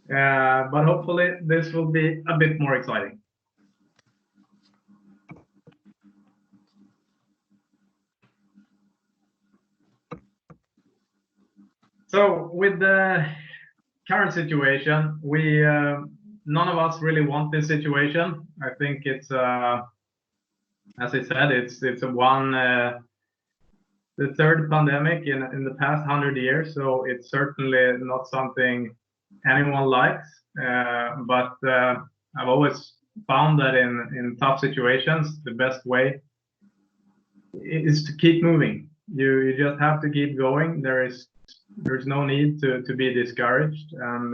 but hopefully this will be a bit more exciting. So with the current situation, we none of us really want this situation. I think it's as I said, it's a one the third pandemic in the past 100 years, so it's certainly not something anyone likes. But I've always found that in tough situations, the best way is to keep moving. You just have to keep going. There's no need to be discouraged, and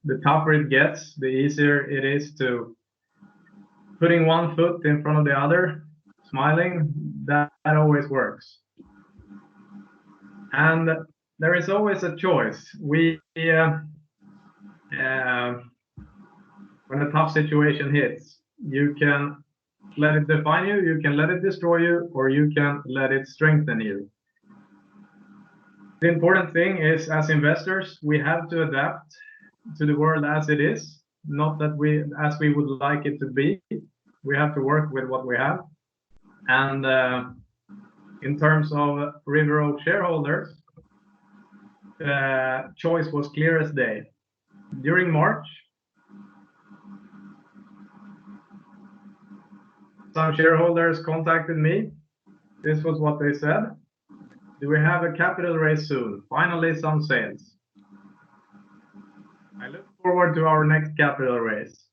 the tougher it gets, the easier it is to putting one foot in front of the other, smiling. That always works. And there is always a choice. When a tough situation hits, you can let it define you, you can let it destroy you, or you can let it strengthen you. The important thing is, as investors, we have to adapt to the world as it is, not that as we would like it to be. We have to work with what we have. And in terms of River Oak shareholders, choice was clear as day. During March, some shareholders contacted me. This was what they said. Do we have a capital raise soon? Finally, some sales. I look forward to our next capital raise.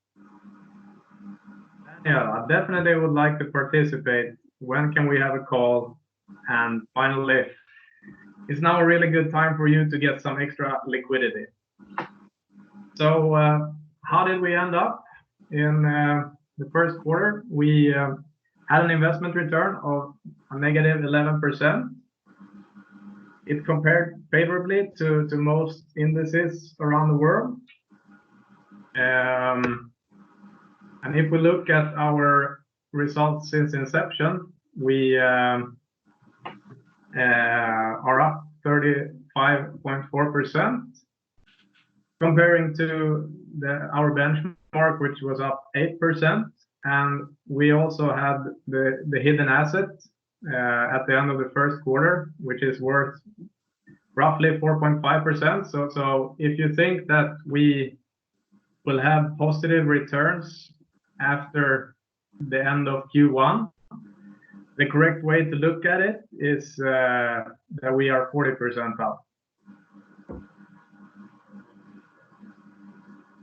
Daniel, I definitely would like to participate. When can we have a call? And finally, it's now a really good time for you to get some extra liquidity. So how did we end up? In the first quarter, we had an investment return of a negative 11%. It compared favorably to most indices around the world. And if we look at our results since inception, we are up 35.4%, comparing to our benchmark, which was up 8%. And we also had the hidden asset at the end of the first quarter, which is worth roughly 4.5%. So if you think that we will have positive returns after the end of Q1, the correct way to look at it is that we are 40% up.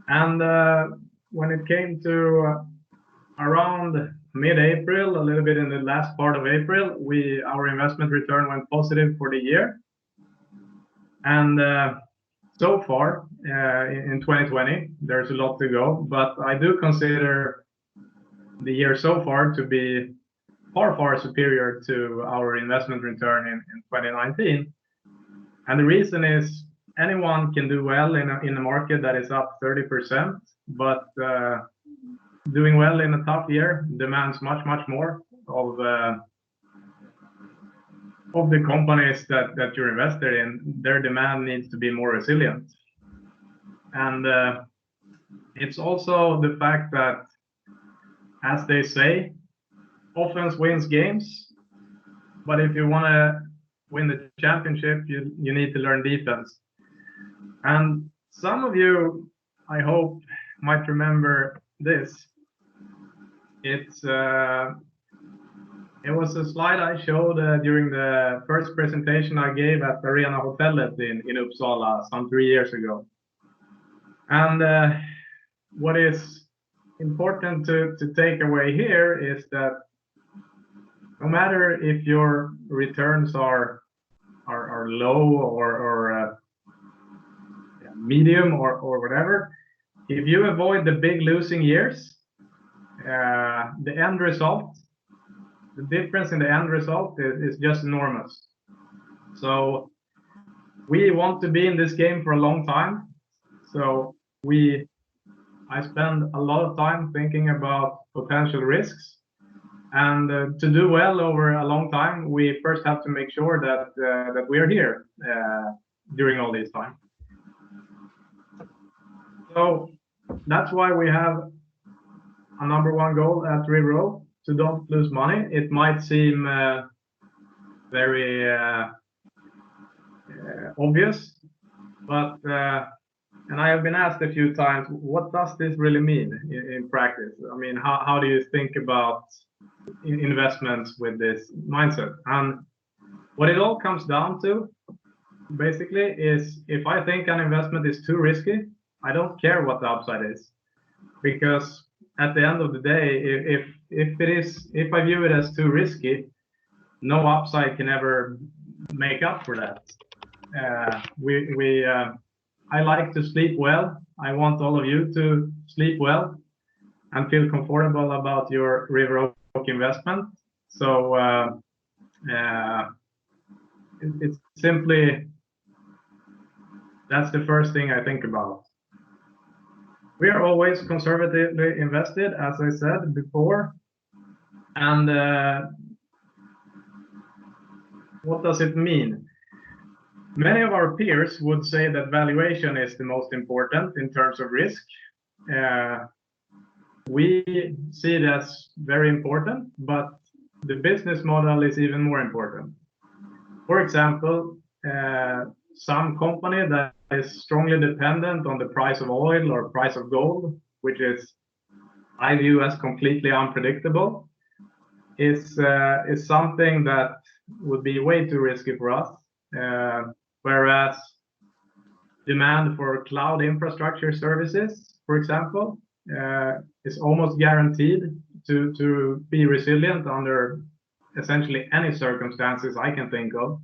And when it came to around mid-April, a little bit in the last part of April, our investment return went positive for the year. And so far in 2020, there's a lot to go, but I do consider the year so far to be far superior to our investment return in 2019. And the reason is anyone can do well in a market that is up 30%, but doing well in a tough year demands much more of the companies that you're invested in. Their demand needs to be more resilient. And it's also the fact that, as they say, offense wins games, but if you want to win the championship, you need to learn defense. And some of you, I hope, might remember this. It was a slide I showed during the first presentation I gave at Arena Hotellet in Uppsala some 3 years ago. And what is important to take away here is that no matter if your returns are low or medium or whatever, if you avoid the big losing years, the end result, the difference in the end result is just enormous. So we want to be in this game for a long time. So I spend a lot of time thinking about potential risks. And to do well over a long time, we first have to make sure that we are here during all this time. So that's why we have a number one goal at River to don't lose money. It might seem very obvious, but and I have been asked a few times, what does this really mean in practice? I mean, how do you think about investments with this mindset? And what it all comes down to, basically, is if I think an investment is too risky, I don't care what the upside is, because at the end of the day, if I view it as too risky, no upside can ever make up for that. I like to sleep well. I want all of you to sleep well and feel comfortable about your River Oak investment. So it's simply, that's the first thing I think about. We are always conservatively invested, as I said before. And what does it mean? Many of our peers would say that valuation is the most important in terms of risk. We see it as very important, but the business model is even more important. For example, some company that is strongly dependent on the price of oil or price of gold, which is I view as completely unpredictable, is something that would be way too risky for us. Whereas demand for cloud infrastructure services, for example, is almost guaranteed to be resilient under essentially any circumstances I can think of,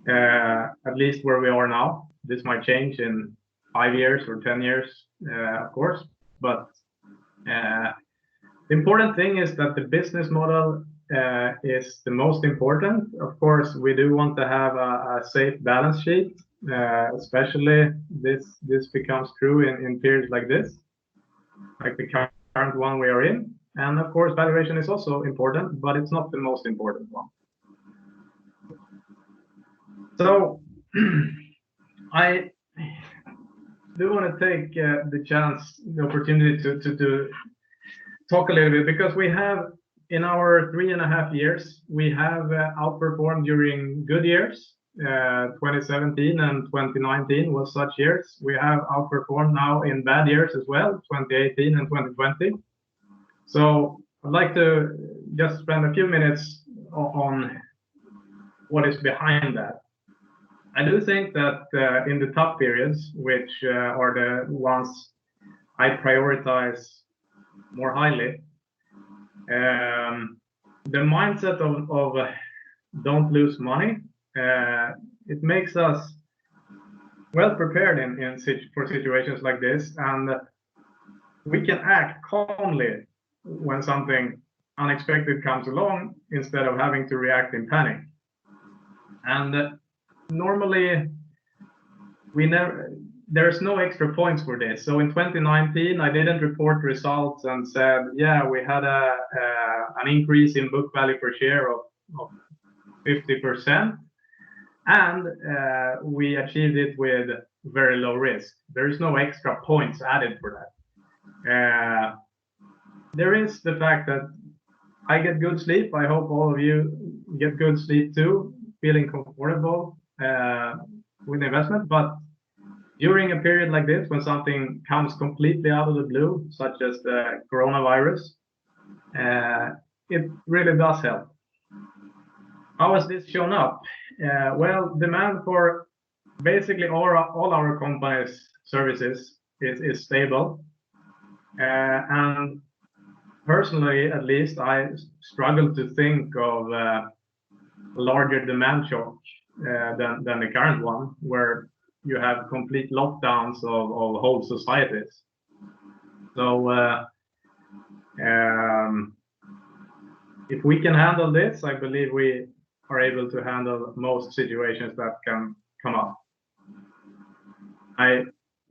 at least where we are now. This might change in 5 years or 10 years, of course, but the important thing is that the business model is the most important. Of course, we do want to have a safe balance sheet, especially this becomes true in periods like this, like the current one we are in. And of course, valuation is also important, but it's not the most important one. So I do want to take the opportunity to talk a little bit, because we have, in our 3.5 years, we have outperformed during good years. 2017 and 2019 was such years. We have outperformed now in bad years as well, 2018 and 2020. So I'd like to just spend a few minutes on what is behind that. I do think that in the tough periods, which are the ones I prioritize more highly, the mindset of don't lose money, it makes us well prepared for situations like this, and we can act calmly when something unexpected comes along instead of having to react in panic. And normally there's no extra points for this. So in 2019, I didn't report results and said, yeah, we had an increase in book value per share of 50%, and we achieved it with very low risk. There is no extra points added for that. There is the fact that I get good sleep. I hope all of you get good sleep too, feeling comfortable with investment. But during a period like this, when something comes completely out of the blue, such as the coronavirus, it really does help. How has this shown up? Well, demand for basically all our company's services is stable. And personally, at least, I struggle to think of a larger demand shock than the current one, where you have complete lockdowns of whole societies. So if we can handle this, I believe we are able to handle most situations that can come up. I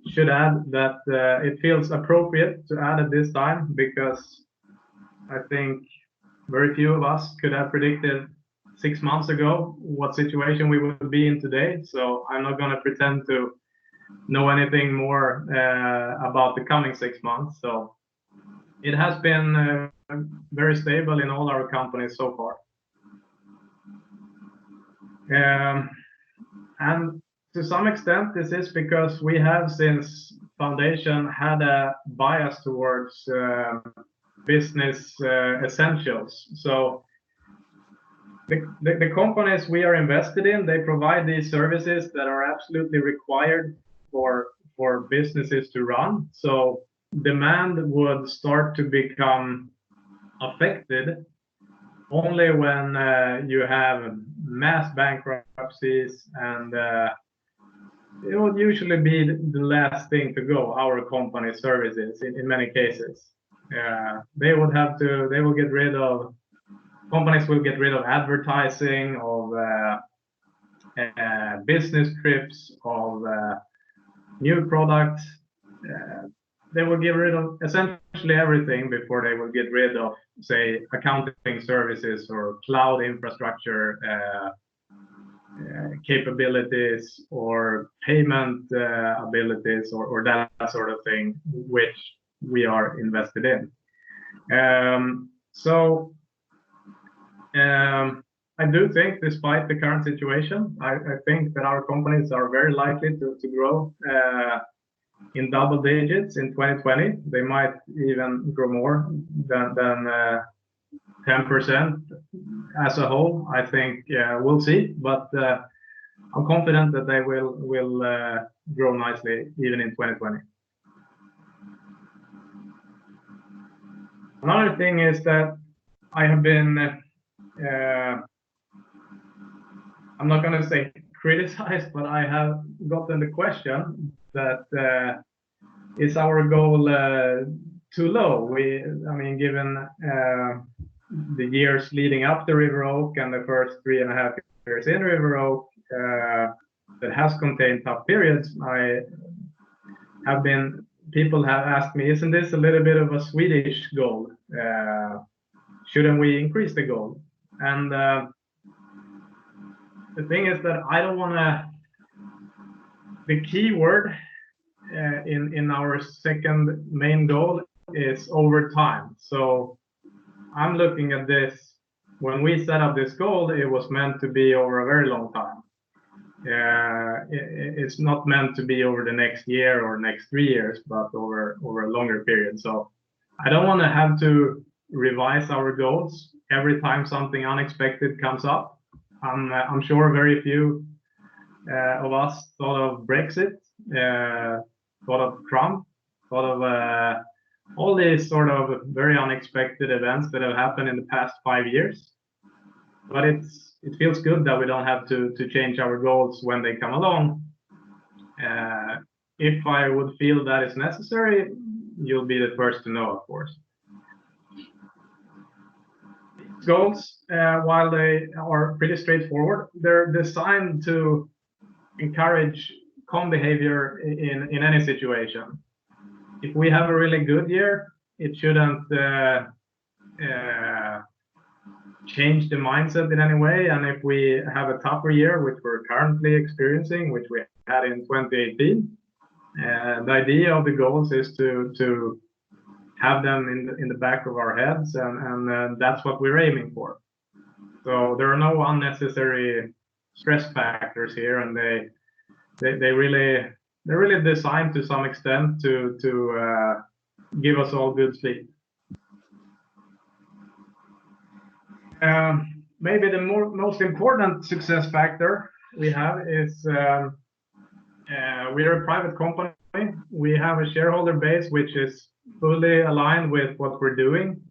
should add that it feels appropriate to add at this time, because I think very few of us could have predicted 6 months ago what situation we would be in today. So I'm not going to pretend to know anything more about the coming 6 months. So it has been very stable in all our companies so far. And to some extent, this is because we have since foundation had a bias towards business essentials. So the companies we are invested in, they provide these services that are absolutely required for businesses to run. So demand would start to become affected only when you have mass bankruptcies, and it would usually be the last thing to go, our company services in many cases. They will get rid of, companies will get rid of advertising, of business trips, of new products. They will get rid of essentially everything before they will get rid of, say, accounting services or cloud infrastructure capabilities, or payment abilities, or that sort of thing, which we are invested in. I do think, despite the current situation, I think that our companies are very likely to grow in double digits in 2020. They might even grow more than 10% as a whole. I think we'll see, but I'm confident that they will grow nicely even in 2020. Another thing is that I have been, I'm not going to say criticized, but I have gotten the question that is our goal too low? Given the years leading up to River Oak and the first 3.5 years in River Oak, that has contained tough periods, people have asked me, isn't this a little bit of a Swedish goal? Shouldn't we increase the goal? And the thing is that I don't want to, the key word in our second main goal is over time. So I'm looking at this, when we set up this goal, it was meant to be over a very long time. It's not meant to be over the next year or next 3 years, but over a longer period. So I don't want to have to revise our goals every time something unexpected comes up. I'm sure very few of us thought of Brexit, thought of Trump, thought of all these sort of very unexpected events that have happened in the past 5 years. But it feels good that we don't have to change our goals when they come along. If I would feel that is necessary, you'll be the first to know, of course. Goals, while they are pretty straightforward, they're designed to encourage calm behavior in any situation. If we have a really good year, it shouldn't change the mindset in any way. And if we have a tougher year, which we're currently experiencing, which we had in 2018, the idea of the goals is to have them in the back of our heads, and that's what we're aiming for. So there are no unnecessary stress factors here, and they're really designed to some extent to give us all good sleep. Maybe the most important success factor we have is we're a private company. We have a shareholder base which is fully aligned with what we're doing,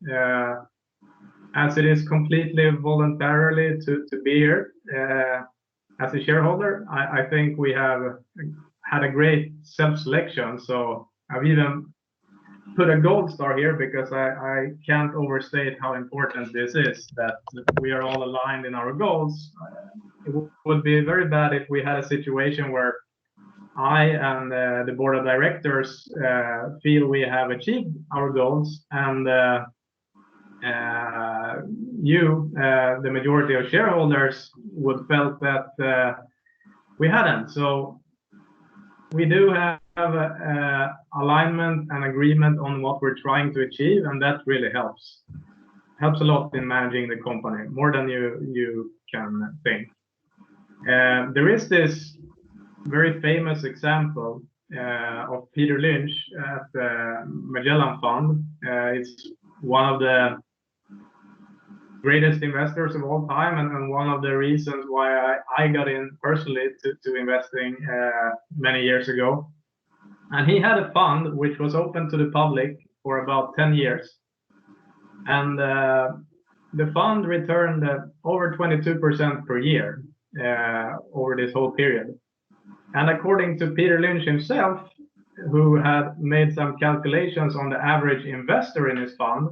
as it is completely voluntarily to be here as a shareholder. I think we have had a great self-selection, so I've even put a gold star here because I can't overstate how important this is, that we are all aligned in our goals. It would be very bad if we had a situation where I and the board of directors feel we have achieved our goals, and the majority of shareholders would felt that we hadn't. So we do have alignment and agreement on what we're trying to achieve, and that really helps a lot in managing the company, more than you can think. There is this very famous example of Peter Lynch at the Magellan Fund. It's one of the greatest investors of all time, and one of the reasons why I got in personally to investing many years ago. And he had a fund which was open to the public for about 10 years. And the fund returned over 22% per year over this whole period. And according to Peter Lynch himself, who had made some calculations on the average investor in his fund,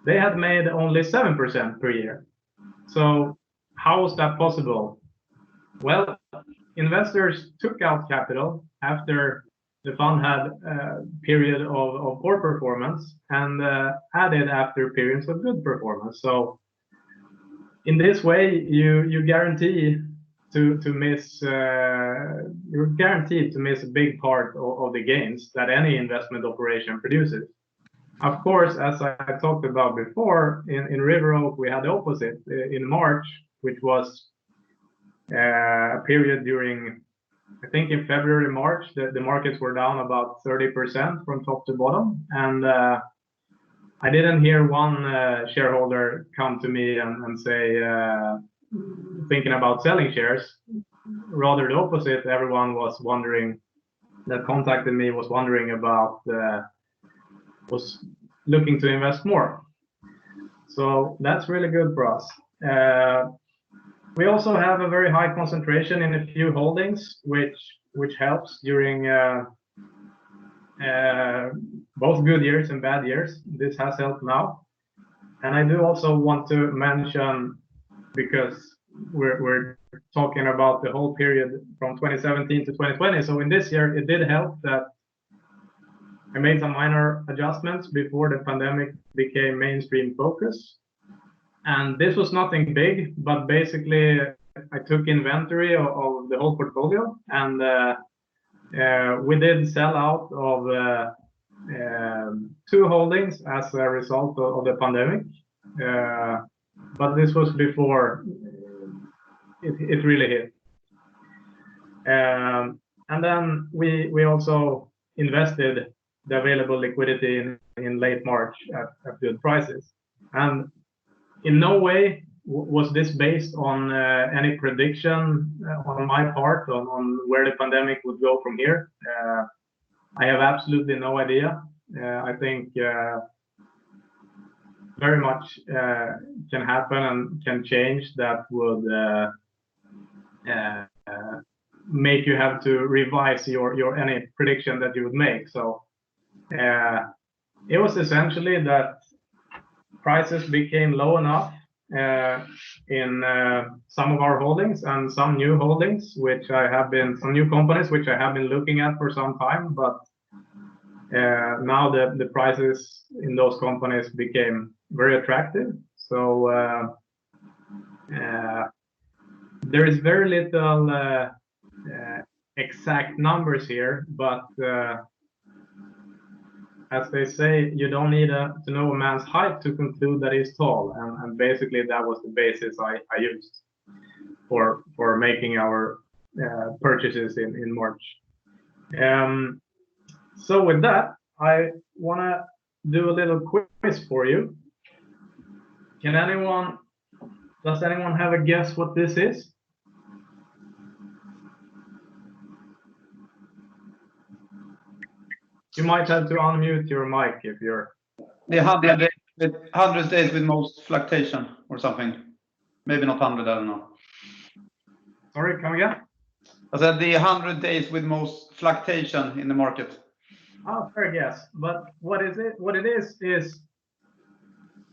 they had made only 7% per year. So how was that possible? Well, investors took out capital after the fund had a period of poor performance, and added after periods of good performance. So in this way, you guarantee to miss you're guaranteed to miss a big part of the gains that any investment operation produces. Of course, as I talked about before, in River Oak we had the opposite in March, which was a period during, I think in February, March, the markets were down about 30% from top to bottom. And I didn't hear one shareholder come to me and say, thinking about selling shares. Rather the opposite. Everyone was wondering, that contacted me was wondering about, was looking to invest more. So that's really good for us. We also have a very high concentration in a few holdings, which helps during both good years and bad years. This has helped now. And I do also want to mention, because we're talking about the whole period from 2017 to 2020. So in this year, it did help that I made some minor adjustments before the pandemic became mainstream focus. And this was nothing big, but basically I took inventory of the whole portfolio, and we did sell out of 2 holdings as a result of the pandemic. But this was before it really hit. And then we also invested the available liquidity in late March at good prices. And in no way was this based on any prediction on my part on where the pandemic would go from here. I have absolutely no idea. I think very much can happen and can change that would make you have to revise your any prediction that you would make. So it was essentially that prices became low enough in some of our holdings and some new holdings, some new companies which I have been looking at for some time, but now the prices in those companies became very attractive. So there is very little exact numbers here, but as they say, you don't need to know a man's height to conclude that he's tall, and basically that was the basis I used for making our purchases in March. So with that, I want to do a little quiz for you. Does anyone have a guess what this is? You might have to unmute your mic if you're... The 100 days with most fluctuation or something. Maybe not 100, I don't know. Sorry, come again? I said the 100 days with most fluctuation in the market. Oh, fair guess. But what is it? What it is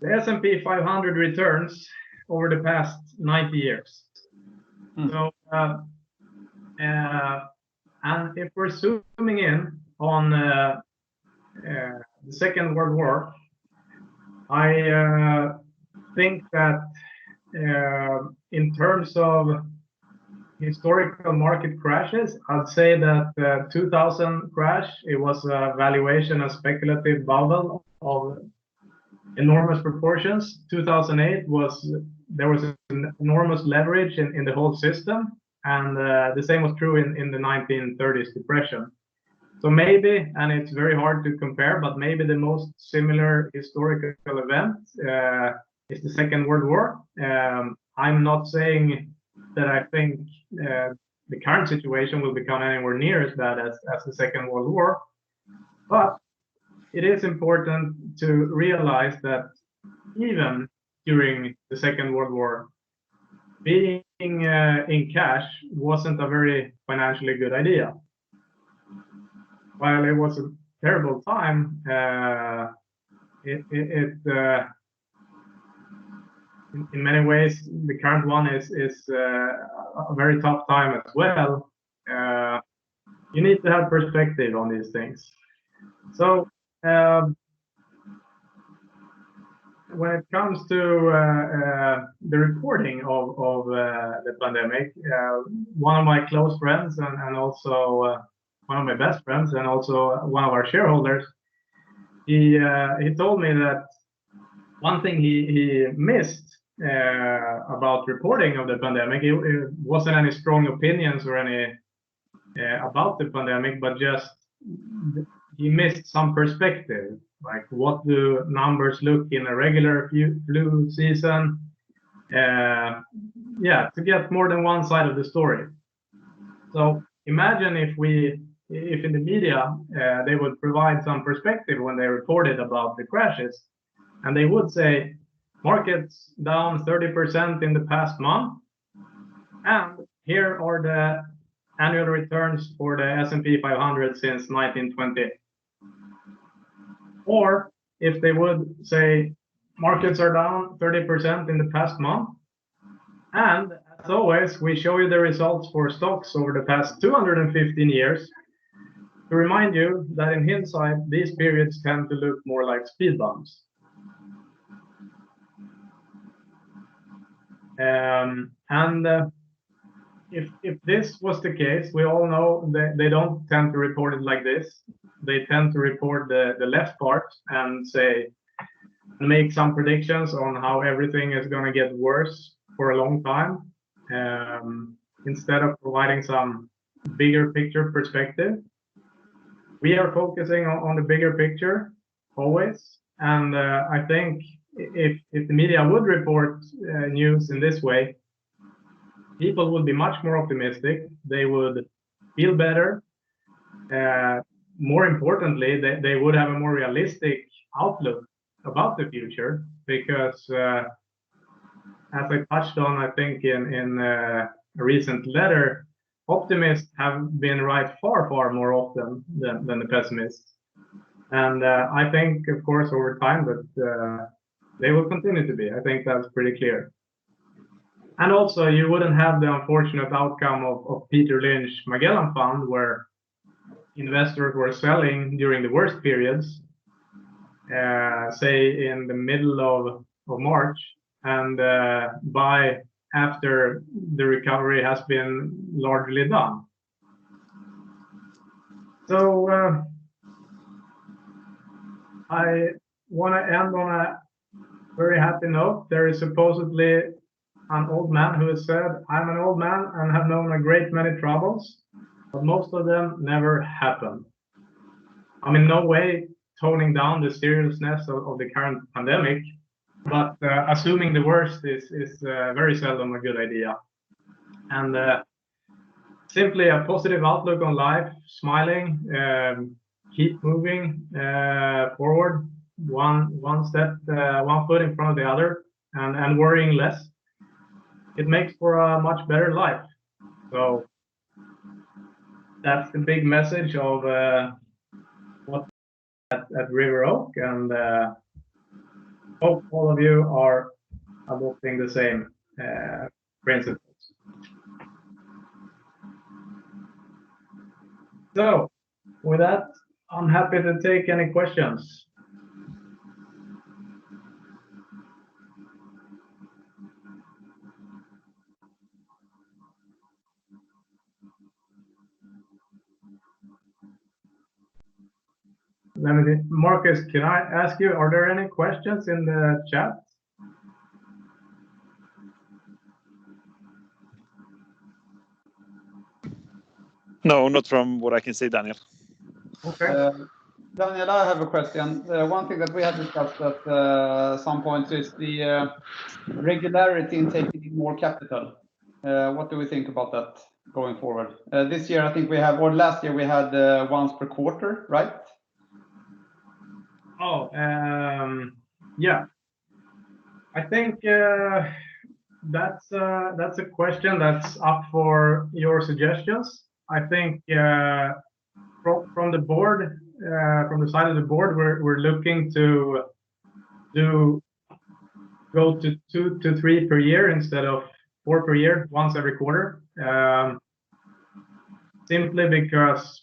the S&P 500 returns over the past 90 years. So, and if we're zooming in on the Second World War, I think that in terms of historical market crashes, I'd say that 2000 crash, it was a valuation, a speculative bubble of enormous proportions. 2008 there was an enormous leverage in the whole system, and the same was true in the 1930s depression. So maybe, and it's very hard to compare, but maybe the most similar historical event is the Second World War. I'm not saying that I think the current situation will become anywhere near as bad as the Second World War, but it is important to realize that even during the Second World War, being in cash wasn't a very financially good idea. While it was a terrible time, in many ways, the current one is a very tough time as well. You need to have perspective on these things. So when it comes to the reporting of the pandemic, one of my close friends and also one of my best friends and also one of our shareholders, he told me that one thing he missed about reporting of the pandemic, it wasn't any strong opinions or any about the pandemic, but just he missed some perspective. Like, what do numbers look in a regular flu season? To get more than one side of the story. So imagine if in the media they would provide some perspective when they reported about the crashes, and they would say markets down 30% in the past month, and here are the annual returns for the S&P 500 since 1920. Or if they would say markets are down 30% in the past month, and as always, we show you the results for stocks over the past 215 years to remind you that in hindsight, these periods tend to look more like speed bumps. If this was the case, we all know that they don't tend to report it like this. They tend to report the left part and make some predictions on how everything is going to get worse for a long time, instead of providing some bigger picture perspective. We are focusing on the bigger picture always, and I think if the media would report news in this way, people would be much more optimistic. They would feel better. More importantly, they would have a more realistic outlook about the future, because as I touched on, I think in a recent letter, optimists have been right far more often than the pessimists. And I think, of course, over time that they will continue to be. I think that's pretty clear. And also, you wouldn't have the unfortunate outcome of Peter Lynch Magellan Fund, where investors were selling during the worst periods, say in the middle of March, and buy after the recovery has been largely done. So I want to end on a very happy note. There is supposedly an old man who has said, "I'm an old man and have known a great many troubles, but most of them never happened." I'm in no way toning down the seriousness of the current pandemic, but assuming the worst is very seldom a good idea. And simply a positive outlook on life, smiling, keep moving forward, one step, one foot in front of the other, and worrying less. It makes for a much better life. So that's the big message of what at River Oak, and hope all of you are adopting the same principles. So with that, I'm happy to take any questions. let me think. Marcus, can I ask you, are there any questions in the chat? No, not from what I can see, Daniel. Okay. Daniel, I have a question. One thing that we have discussed at some point is the regularity in taking in more capital. What do we think about that going forward? This year, I think we have, or last year we had once per quarter, right? Oh, yeah. I think that's a question that's up for your suggestions. I think from the board, from the side of the board, we're looking to go to 2 to 3 per year instead of 4 per year, once every quarter. Simply because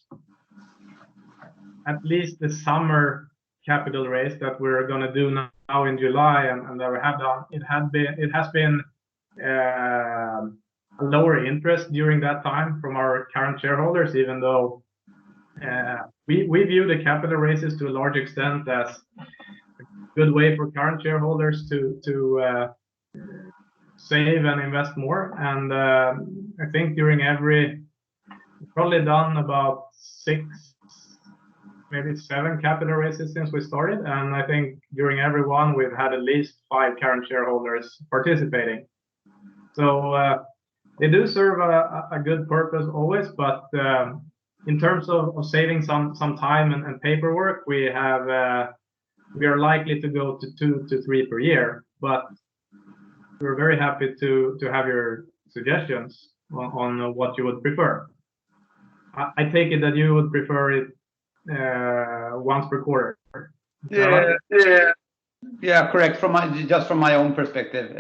at least the summer capital raise that we're going to do now in July and that we have done, it has been a lower interest during that time from our current shareholders, even though we view the capital raises to a large extent as a good way for current shareholders to save and invest more. And I think during we've probably done about 6, maybe 7 capital raises since we started, and I think during every one we've had at least 5 current shareholders participating. So they do serve a good purpose always, but in terms of saving some time and paperwork, we are likely to go to 2 to 3 per year. But we're very happy to have your suggestions on what you would prefer. I take it that you would prefer it once per quarter. Yeah, correct. Just from my own perspective,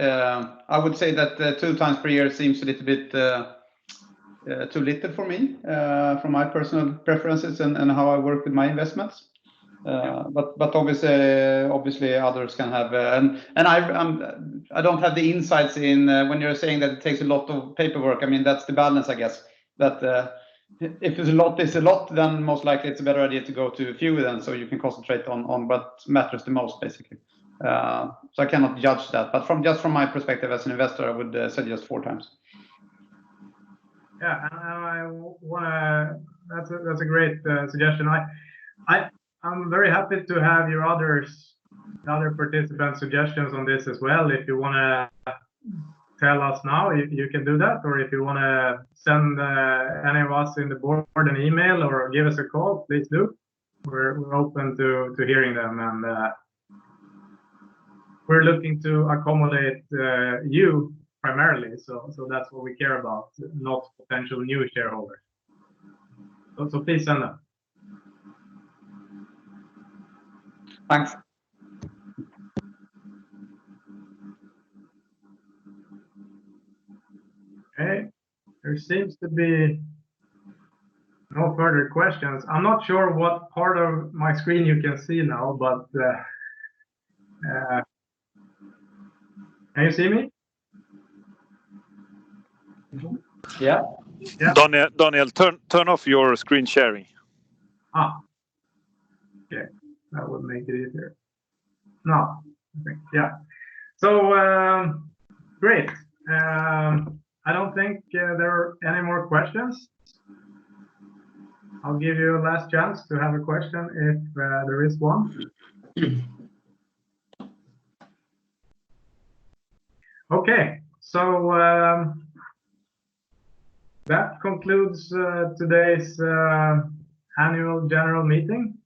I would say that 2 times per year seems a little bit too little for me, from my personal preferences and how I work with my investments. But obviously others can have, and I don't have the insights in when you're saying that it takes a lot of paperwork. I mean, that's the balance, I guess. That if it's a lot, then most likely it's a better idea to go to a few then, so you can concentrate on what matters the most, basically. So I cannot judge that, but from my perspective as an investor, I would suggest 4 times. Yeah, and that's a great suggestion. I'm very happy to have your other participant suggestions on this as well. If you want to tell us now, you can do that, or if you want to send any of us in the board an email or give us a call, please do. We're open to hearing them, and we're looking to accommodate you primarily. So that's what we care about, not potential new shareholders. So please send them. Thanks. Okay, there seems to be no further questions. I'm not sure what part of my screen you can see now, but can you see me? Yeah. Daniel, turn off your screen sharing. Okay, that would make it easier. No, yeah. So great. I don't think there are any more questions. I'll give you a last chance to have a question if there is one. Okay, so that concludes today's annual general meeting.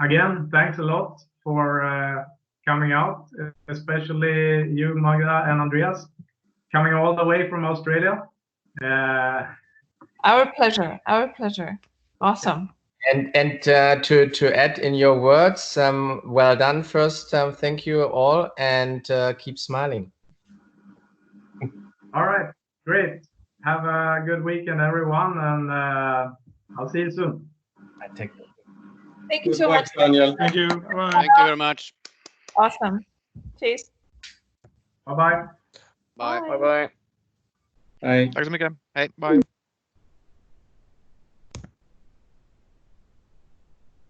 Again, thanks a lot for coming out, especially you, Magda and Andreas, coming all the way from Australia. Our pleasure. Our pleasure. Awesome. And to add in your words, well done first. Thank you all, and keep smiling. All right, great. Have a good weekend, everyone, and I'll see you soon. Thank you so much, Daniel. Thank you. Bye. Thank you very much. Awesome. Cheers. Bye-bye. Bye. Bye bye. Tack så mycket. Hej. Bye.